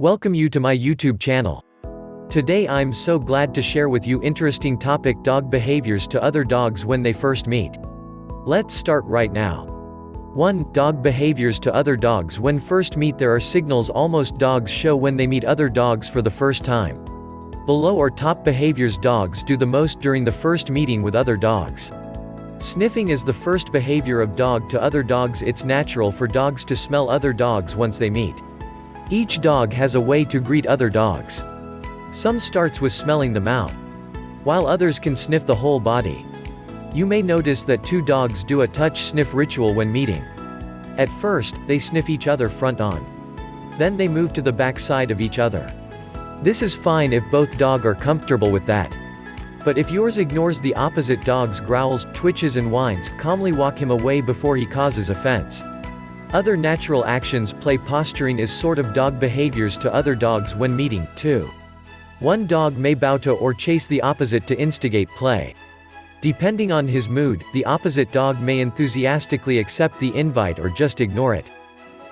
Welcome you to my YouTube channel. Today I'm so glad to share with you interesting topic: dog behaviors to other dogs when they first meet. Let's start right now. 1. Dog behaviors to other dogs when first meet. There are signals almost dogs show when they meet other dogs for the first time. Below are top behaviors dogs do the most during the first meeting with other dogs. Sniffing is the first behavior of dog to other dogs. It's natural for dogs to smell other dogs once they meet. Each dog has a way to greet other dogs. Some starts with smelling the mouth, while others can sniff the whole body. You may notice that two dogs do a touch sniff ritual when meeting. At first, they sniff each other front on. Then they move to the back side of each other. This is fine if both dogs are comfortable with that. But if yours ignores the opposite dog's growls, twitches and whines, calmly walk him away before he causes offense. Other natural actions. Play posturing is sort of dog behaviors to other dogs when meeting. 2. One dog may bow to or chase the opposite to instigate play. Depending on his mood, the opposite dog may enthusiastically accept the invite or just ignore it.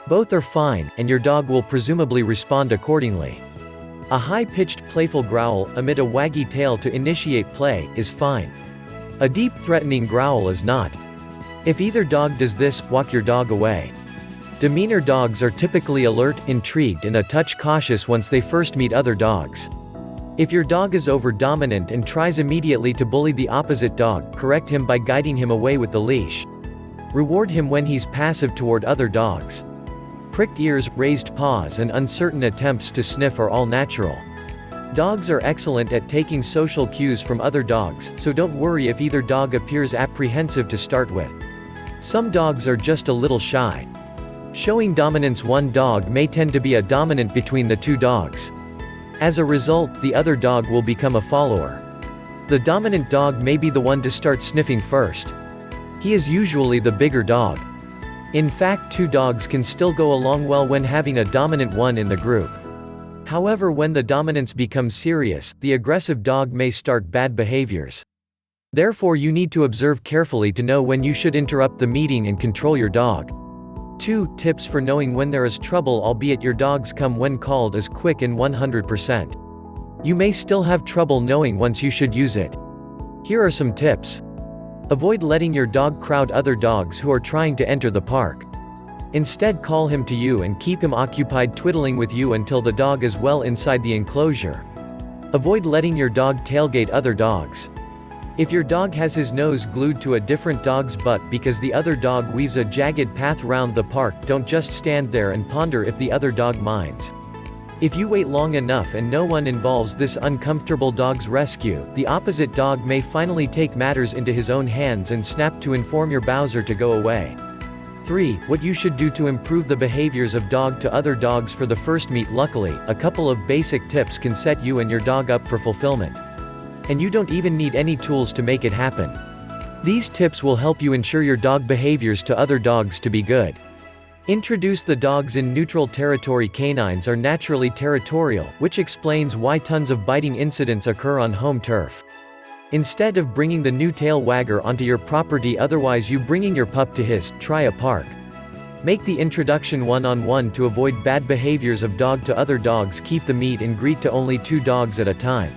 Both are fine, and your dog will presumably respond accordingly. A high-pitched playful growl, amid a waggy tail to initiate play, is fine. A deep threatening growl is not. If either dog does this, walk your dog away. Demeanor dogs are typically alert, intrigued and a touch cautious once they first meet other dogs. If your dog is over-dominant and tries immediately to bully the opposite dog, correct him by guiding him away with the leash. Reward him when he's passive toward other dogs. Pricked ears, raised paws and uncertain attempts to sniff are all natural. Dogs are excellent at taking social cues from other dogs, so don't worry if either dog appears apprehensive to start with. Some dogs are just a little shy. Showing dominance. One dog may tend to be a dominant between the two dogs. As a result, the other dog will become a follower. The dominant dog may be the one to start sniffing first. He is usually the bigger dog. In fact, two dogs can still go along well when having a dominant one in the group. However, when the dominance becomes serious, the aggressive dog may start bad behaviors. Therefore, you need to observe carefully to know when you should interrupt the meeting and control your dog. 2. Tips for knowing when there is trouble. Albeit your dogs come when called as quick and 100%. You may still have trouble knowing once you should use it. Here are some tips. Avoid letting your dog crowd other dogs who are trying to enter the park. Instead, call him to you and keep him occupied twiddling with you until the dog is well inside the enclosure. Avoid letting your dog tailgate other dogs. If your dog has his nose glued to a different dog's butt because the other dog weaves a jagged path round the park, don't just stand there and ponder if the other dog minds. If you wait long enough and no one involves this uncomfortable dog's rescue, the opposite dog may finally take matters into his own hands and snap to inform your Bowser to go away. 3. What you should do to improve the behaviors of dog to other dogs for the first meet. Luckily, a couple of basic tips can set you and your dog up for fulfillment. And you don't even need any tools to make it happen. These tips will help you ensure your dog behaviors to other dogs to be good. Introduce the dogs in neutral territory. Canines are naturally territorial, which explains why tons of biting incidents occur on home turf. Instead of bringing the new tail wagger onto your property, otherwise you bringing your pup to his, try a park. Make the introduction one-on-one to avoid bad behaviors of dog to other dogs. Keep the meet and greet to only 2 dogs at a time.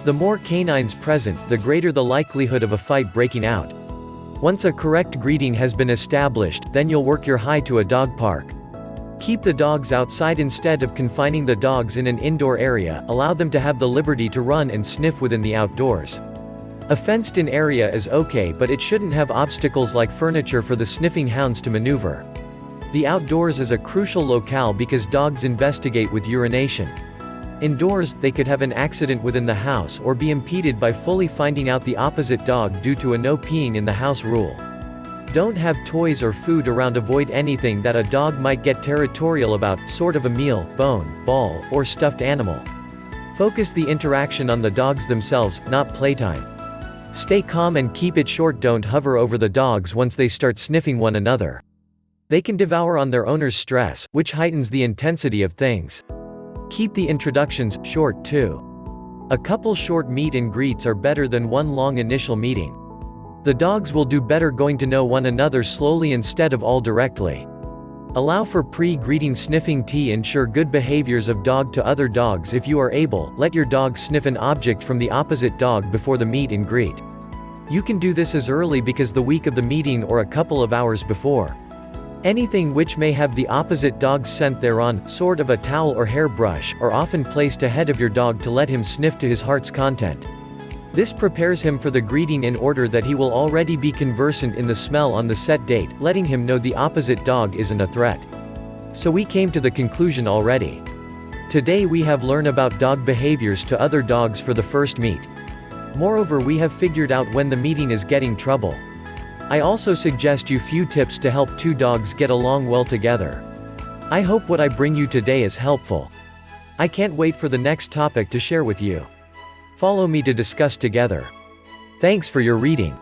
The more canines present, the greater the likelihood of a fight breaking out. Once a correct greeting has been established, then you'll work your hi to a dog park. Keep the dogs outside instead of confining the dogs in an indoor area. Allow them to have the liberty to run and sniff within the outdoors. A fenced-in area is okay, but it shouldn't have obstacles like furniture for the sniffing hounds to maneuver. The outdoors is a crucial locale because dogs investigate with urination. Indoors, they could have an accident within the house or be impeded by fully finding out the opposite dog due to a no peeing in the house rule. Don't have toys or food around. Avoid anything that a dog might get territorial about, sort of a meal, bone, ball, or stuffed animal. Focus the interaction on the dogs themselves, not playtime. Stay calm and keep it short. Don't hover over the dogs once they start sniffing one another. They can devour on their owner's stress, which heightens the intensity of things. Keep the introductions short too. A couple short meet and greets are better than one long initial meeting. The dogs will do better going to know one another slowly instead of all directly. Allow for pre-greeting sniffing tea. Ensure good behaviors of dog to other dogs. If you are able, let your dog sniff an object from the opposite dog before the meet and greet. You can do this as early because the week of the meeting or a couple of hours before. Anything which may have the opposite dog's scent thereon, sort of a towel or hairbrush, are often placed ahead of your dog to let him sniff to his heart's content. This prepares him for the greeting in order that he will already be conversant in the smell on the set date, letting him know the opposite dog isn't a threat. So we came to the conclusion already. Today we have learned about dog behaviors to other dogs for the first meet. Moreover, we have figured out when the meeting is getting trouble. I also suggest you few tips to help two dogs get along well together. I hope what I bring you today is helpful. I can't wait for the next topic to share with you. Follow me to discuss together. Thanks for your reading.